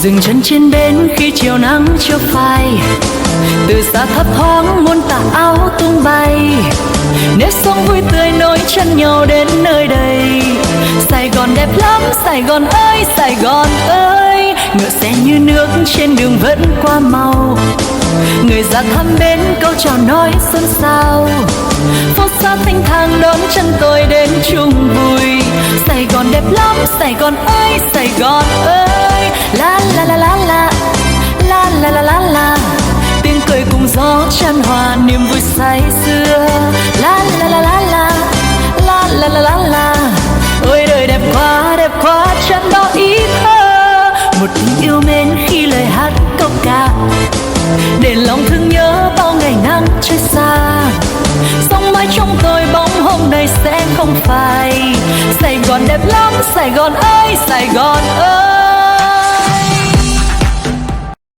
dừng chân trên bến khi chiều nắng chưa phai, từ xa thấp thoáng muôn tà áo tung bay, nếp sống vui tươi nối chân nhau đến nơi đây. Sài Gòn đẹp lắm, Sài Gòn ơi, Sài Gòn ơi, ngựa xe như nước trên đường vẫn qua màu, người ra thăm bến câu chào nói xôn xao, phố xá thanh thang đón chân tôi đến chung vui. Sài Gòn đẹp lắm, Sài Gòn ơi, Sài Gòn ơi, la la la la la la la la la la, tiếng cười cùng gió chan hòa niềm vui say sưa. La la la la la la la la la la, ôi đời đẹp quá chẳng đó ý thơ, một tình yêu mến khi lời hát câu ca, để lòng thương nhớ bao ngày nắng trôi xa. Sống mãi trong tôi bóng hôm nay sẽ không phai. Sài Gòn đẹp lắm, Sài Gòn ơi, Sài Gòn ơi.